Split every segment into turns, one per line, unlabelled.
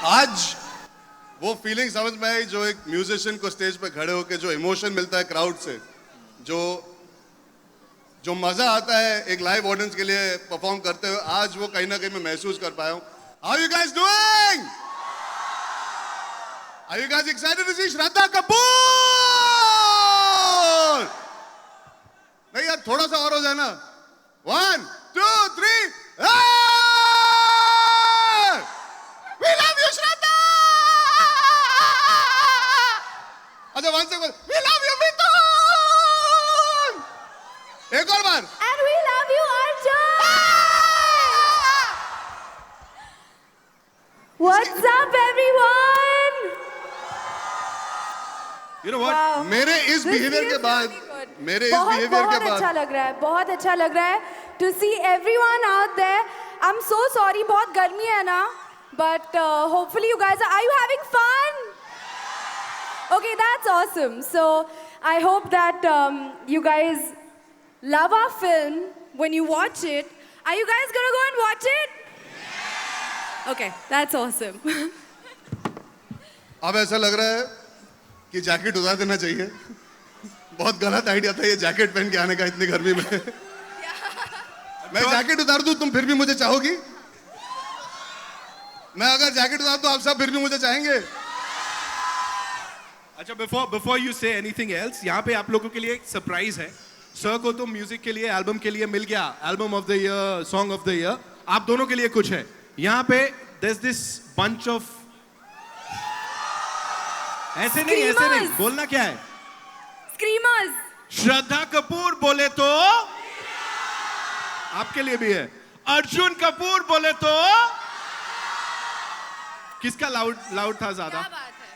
आज वो फीलिंग समझ में आई जो एक म्यूजिशियन को स्टेज पे खड़े होकर जो इमोशन मिलता है क्राउड से, जो जो मजा आता है एक लाइव ऑडियंस के लिए परफॉर्म करते हुए, आज वो कहीं ना कहीं मैं महसूस कर पाया हूं. How you guys doing? Are you guys excited to see Shraddha Kapoor? नहीं यार, थोड़ा सा और हो जाए ना. 1 2 3 We love you, Shraddha! अच्छा, one second. We love you, मिथुन! एक और बार.
And we love you, Arjun! What's up, everyone?
You know what?
Wow.
मेरे इस
This
बिहेवियर के
feels
बाद,
really good.
मेरे इस बिहेवियर के
बहुत अच्छा
बाद
लग रहा है, बहुत अच्छा लग रहा है. To see everyone out there. I'm so sorry, बहुत गर्मी है ना. But hopefully you guys are you having fun? Okay, that's awesome. So I hope that you guys love our film when you watch it. Are you guys gonna go and watch it? Okay, that's awesome.
अब ऐसा लग रहा है कि jacket उतार देना चाहिए. बहुत गलत आइडिया था ये जैकेट पहन के आने का इतनी गर्मी में. मैं जैकेट उतार दूं तुम फिर भी मुझे चाहोगी? मैं अगर जैकेट उतार दूं आप सब फिर भी मुझे चाहेंगे?
अच्छा, before you say anything else, यहाँ पे आप लोगों के लिए एक सरप्राइज है. सर को तो म्यूजिक के लिए, एल्बम के लिए मिल गया album of the year, song of the year. आप दोनों के लिए कुछ है यहाँ पे. there's this bunch of ऐसे नहीं बोलना क्या है?
Screamers.
श्रद्धा कपूर बोले तो आपके लिए भी है. अर्जुन कपूर बोले तो किसका लाउड था ज्यादा?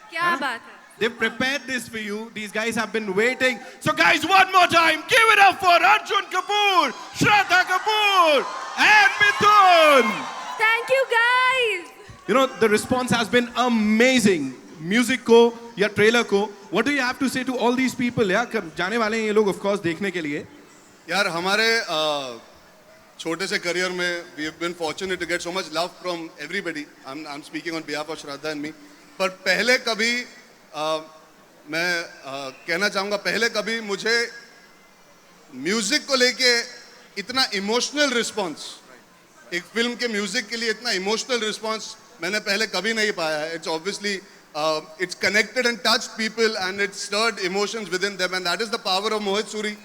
क्या बात है.
They've prepared this for you. These guys have been waiting. So guys, one more time, give it up for Arjun Kapoor, Shraddha Kapoor, and Mithun.
Thank you guys.
You know, the response has been amazing. Music को या trailer को, what do you have to say to all these people? यार जाने वाले हैं ये लोग of course देखने के लिए.
यार हमारे छोटे से करियर में we have been fortunate to get so much love from everybody. I'm speaking on behalf of Shraddha and me. पर पहले कभी मैं कहना चाहूँगा, पहले कभी मुझे म्यूजिक को लेके इतना इमोशनल रिस्पॉन्स, एक फिल्म के म्यूजिक के लिए इतना इमोशनल रिस्पॉन्स मैंने पहले कभी नहीं पाया है. It's obviously it's connected and touched people and it stirred emotions within them, and that is the power of Mohit Suri.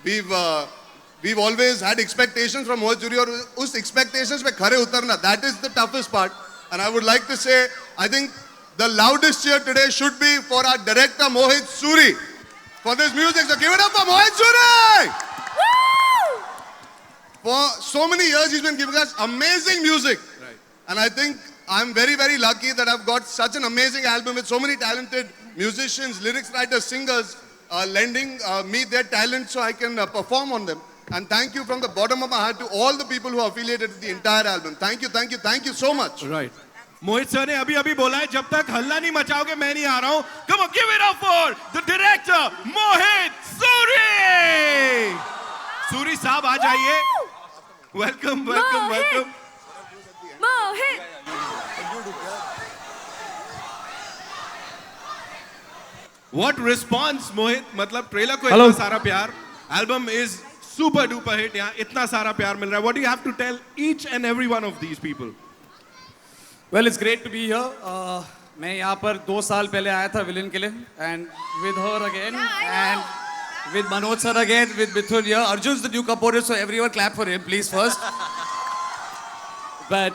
We've always had expectations from Mohit Suri, और उस expectations पे खरे उतरना, that is the toughest part. And I would like to say, I think the loudest cheer today should be for our director Mohit Suri for this music. So give it up for Mohit Suri!
Woo!
For so many years he's been giving us amazing music.
Right.
And I think I'm very, very lucky that I've got such an amazing album with so many talented musicians, lyrics writers, singers lending me their talent so I can perform on them. And thank you from the bottom of my heart to all the people who are affiliated with the entire album. Thank you, thank you, thank you so much.
Right. Mohit sir ने अभी अभी बोला है जब तक हल्ला नहीं मचाओगे मैं नहीं आ रहा हूं. Come on, give it up for the director Mohit Suri. Suri साहब आ जाइए. Welcome, welcome, welcome.
Mohit.
What response, Mohit? मतलब ट्रेलर को इतना सारा प्यार, album is super duper hit, यहाँ इतना सारा प्यार मिल रहा है. What do you have to tell each and every one of these people?
Well, it's great to be here. मैं यहाँ पर 2 साल पहले आया था विलन के लिए, and with her again, and with Manoj sir again, with Mithun here. Arjun's the new Kapoor, so everyone clap for him, please first. But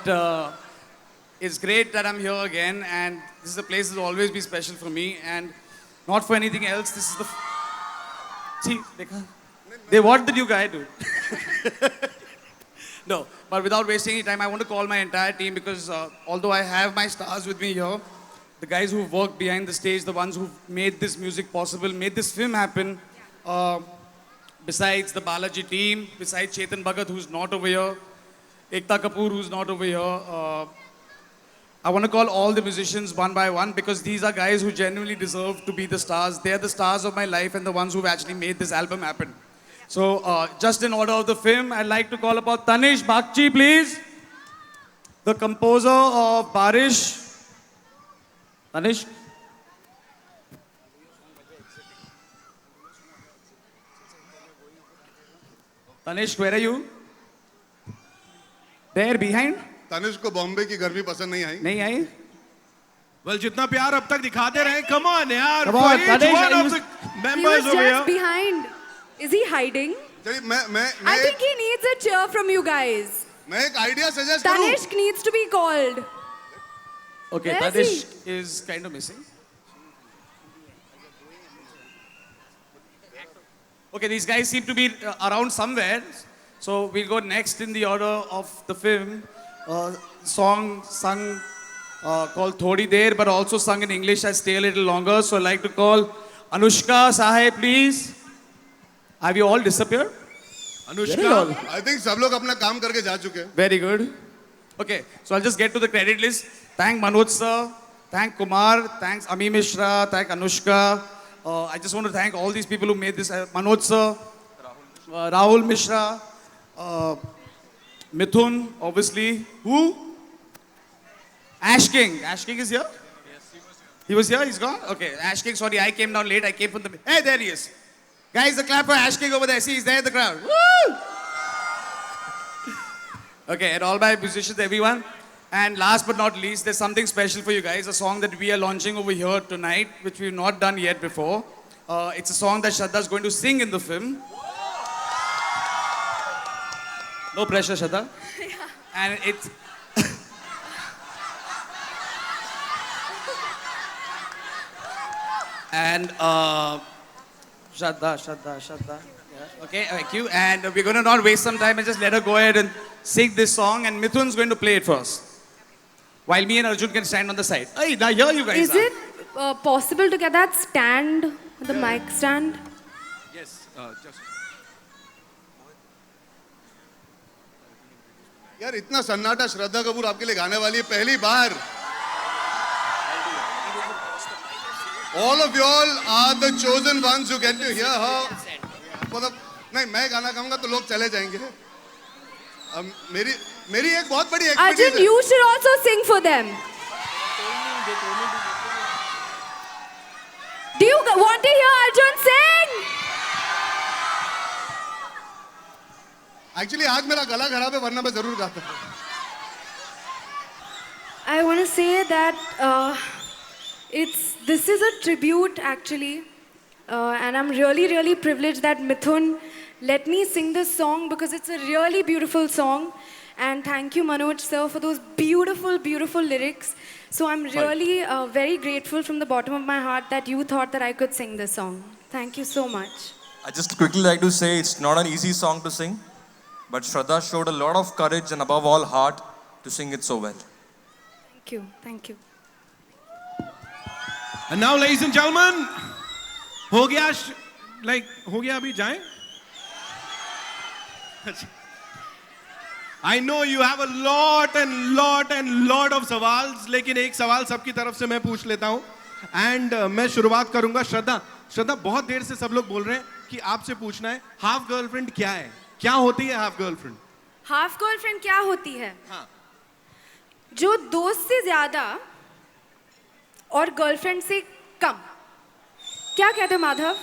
it's great that I'm here again, and this is a place that will always be special for me, and not for anything else. This is the. See, they what did you guys do? No, but without wasting any time, I want to call my entire team because although I have my stars with me here, the guys who've worked behind the stage, the ones who've made this music possible, made this film happen, besides the Balaji team, besides Chetan Bhagat, who's not over here, Ekta Kapoor, who's not over here, I want to call all the musicians one by one because these are guys who genuinely deserve to be the stars. They're the stars of my life and the ones who've actually made this album happen. So, just in order of the film, I'd like to call upon Tanish Bagchi, please. The composer of Barish, Tanish. Tanish, where are you? There behind?
Tanish को बॉम्बे की गर्मी पसंद नहीं आई.
नहीं आई?
Well जितना प्यार अब तक दिखाते रहे, कम ऑन यार.
Come on,
For each
Tanish,
one
are
of
you-
the
He
members
was
over
just
here.
behind. Is he hiding?
चलिए मैं
I think he needs a cheer from you guys.
मैं एक idea suggest करूं.
Tanishq needs to be called.
Okay,
Where is
Tanish is kind of missing. Okay, these guys seem to be around somewhere. So we'll go next in the order of the film. Song sung called Thodi Der, but also sung in English. I stay a little longer. So I'd like to call Anushka Sahay, please. Have you all disappeared?
Anushka.
I think सब लोग अपना काम करके जा चुके हैं.
Very good. Okay, so I'll just get to the credit list. Thank Manoj sir, thank Kumar, thanks Ami Mishra, thank Anushka. I just want to thank all these people who made this. Manoj sir, Rahul Mishra, Mithun, obviously. Who? Ash King. Ash King is here? He was here? He's gone? Okay, Ash King, sorry, I came down late. I came from the... Hey, there he is. Guys, a clap for Ash King over there. See, he's there in the crowd. Woo! Okay, and all my musicians, everyone. And last but not least, there's something special for you guys. A song that we are launching over here tonight, which we've not done yet before. It's a song that Shraddha is going to sing in the film. No pressure, Shraddha. And it's... and Shraddha. Yeah. Okay, thank you. And we're going to not waste some time and just let her go ahead and sing this song. And Mithun's going to play it first. While me and Arjun can stand on the side. Hey, now here you guys
Is
are.
it possible to get that stand, the mic stand?
Yes, just.
यार इतना सन्नाटा श्रद्धा कपूर आपके लिए गाने वाली है पहली बार. All of you all are the chosen ones who get to hear her. मतलब नहीं मैं गाना गाऊंगा तो लोग चले जाएंगे. मेरी एक बहुत बड़ी
Arjun,
एक्सपीरियंस है.
you should also sing for them. Do you want to hear Arjun sing?
Actually आज मेरा गला खराब है वरना मैं जरूर गाता.
I want to say that this is a tribute actually, and I'm really privileged that Mithun let me sing this song because it's a really beautiful song. And thank you, Manoj sir, for those beautiful lyrics. So I'm really very grateful from the bottom of my heart that you thought that I could sing this song. Thank you so much.
I just quickly like to say it's not an easy song to sing, but Shraddha showed a lot of courage and above all heart to sing it so well.
Thank you.
And now, ladies and gentlemen, हो गया अभी जाएं? I know you have a lot of सवाल, लेकिन एक सवाल सबकी तरफ से मैं पूछ लेता हूं. And मैं शुरुआत करूंगा श्रद्धा बहुत देर से सब लोग बोल रहे हैं कि आपसे पूछना है हाफ गर्लफ्रेंड क्या है, क्या होती है हाफ गर्लफ्रेंड?
हाफ गर्लफ्रेंड क्या होती है?
हाँ.
जो दोस्त से ज्यादा और गर्लफ्रेंड से कम. क्या कहते हो माधव?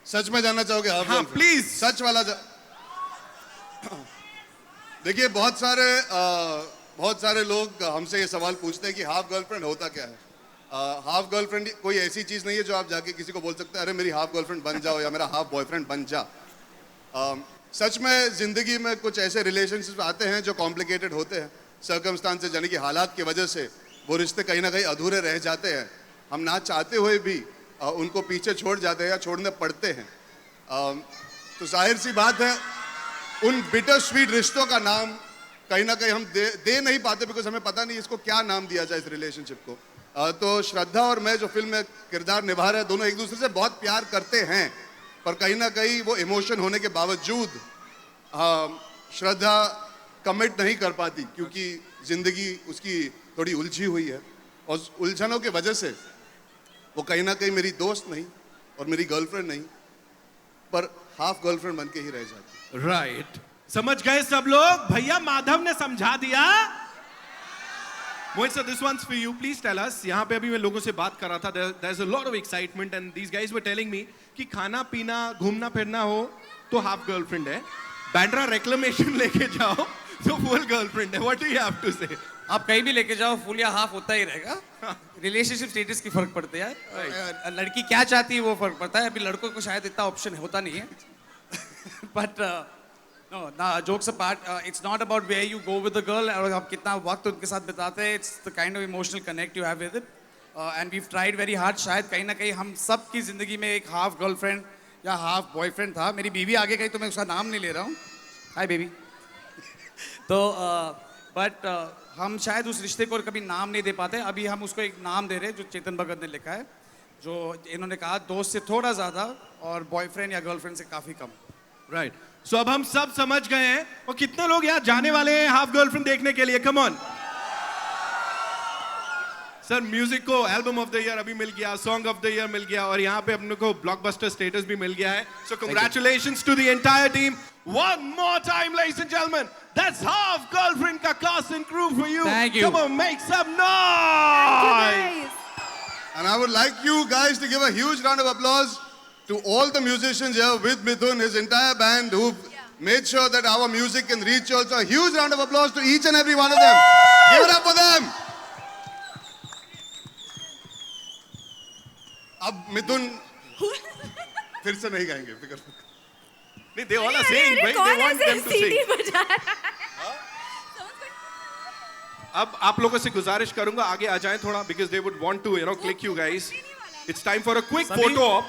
सच में जानना चाहोगे आप?
हाँ, please.
सच वाला देखिए बहुत सारे लोग हमसे ये सवाल पूछते हैं कि हाफ गर्लफ्रेंड होता क्या है. हाफ गर्लफ्रेंड कोई ऐसी चीज नहीं है जो आप जाके किसी को बोल सकते हैं अरे मेरी हाफ गर्लफ्रेंड बन जाओ या मेरा हाफ बॉयफ्रेंड बन जा. सच में जिंदगी में कुछ ऐसे रिलेशनशिप आते हैं जो कॉम्प्लिकेटेड होते हैं. सर्कमस्टांसेस यानी कि हालात की वजह से वो रिश्ते कहीं ना कहीं अधूरे रह जाते हैं. हम ना चाहते हुए भी उनको पीछे छोड़ जाते हैं या छोड़ने पड़ते हैं. तो जाहिर सी बात है उन बिटर स्वीट रिश्तों का नाम कहीं ना कहीं हम दे नहीं पाते बिकॉज हमें पता नहीं इसको क्या नाम दिया जाए इस रिलेशनशिप को. तो श्रद्धा और मैं जो फिल्म में किरदार निभा रहे हैं दोनों एक दूसरे से बहुत प्यार करते हैं पर कहीं ना कहीं वो इमोशन होने के बावजूद श्रद्धा कमिट नहीं कर पाती क्योंकि जिंदगी उसकी थोड़ी उलझी हुई है और उलझनों की वजह से वो कहीं ना कहीं मेरी दोस्त नहीं और मेरी गर्लफ्रेंड नहीं पर हाफ गर्लफ्रेंड बन के ही रह जाती.
राइट. समझ गए सब लोग? भैया माधव ने समझा दिया. Mohit sir, this one's for you. Please tell us. यहाँ पे अभी मैं लोगों से बात कर रहा था. There's a lot of excitement and these guys were telling me कि खाना पीना घूमना फिरना हो तो half girlfriend है. बैंड्रा reclamation लेके जाओ तो full girlfriend है. What do you have to say?
आप कहीं भी लेके जाओ फुल या हाफ होता ही रहेगा. रिलेशनशिप स्टेटस की फर्क पड़ता है यार. लड़की क्या चाहती है वो फर्क पड़ता है. अभी लड़कों को शायद इतना ऑप्शन होता नहीं है. But no, jokes apart, it's not about where you go with the girl और आप कितना वक्त उनके साथ बिताते हैं. It's the kind of emotional connect you have with it. And we've tried very hard. शायद कहीं ना कहीं हम सब की जिंदगी में एक हाफ गर्लफ्रेंड या हाफ बॉयफ्रेंड था. मेरी बीवी आगे गई तो मैं उसका नाम नहीं ले रहा हूँ. Hi baby. तो बट हम शायद उस रिश्ते को कभी नाम नहीं दे पाते. अभी हम उसको एक नाम दे रहे हैं जो चेतन भगत ने लिखा है, जो इन्होंने कहा दोस्त से थोड़ा ज़्यादा और बॉयफ्रेंड या गर्लफ्रेंड से काफ़ी कम.
Right. So अब हम सब समझ गए हैं. और कितने लोग यहाँ जाने वाले हैं हाफ गर्लफ्रेंड देखने के लिए? Come on. सर म्यूजिक को एल्बम ऑफ द ईयर अभी मिल गया, सॉन्ग ऑफ द ईयर मिल गया और यहाँ पे अपने को ब्लॉकबस्टर स्टेटस भी मिल गया है. So congratulations to the entire team. One more time, ladies and gentlemen. That's half girlfriend ka cast and crew for you.
Thank you.
Come on, make some
Thank you,
noise.
guys.
And I would like you guys to give a huge round of applause to all the musicians here with Mithun, his entire band, who've made sure that our music can reach you also. A huge round of applause to each and every one of them. Give it up for them. अब मिथुन फिर से नहीं गाएंगे, फिक्र मत।
नहीं, they all are saying, भाई, they want them to sing. अब आप लोगों से गुजारिश करूंगा आगे आ जाएं थोड़ा, because they would want to, click you guys. It's time for a quick photo op.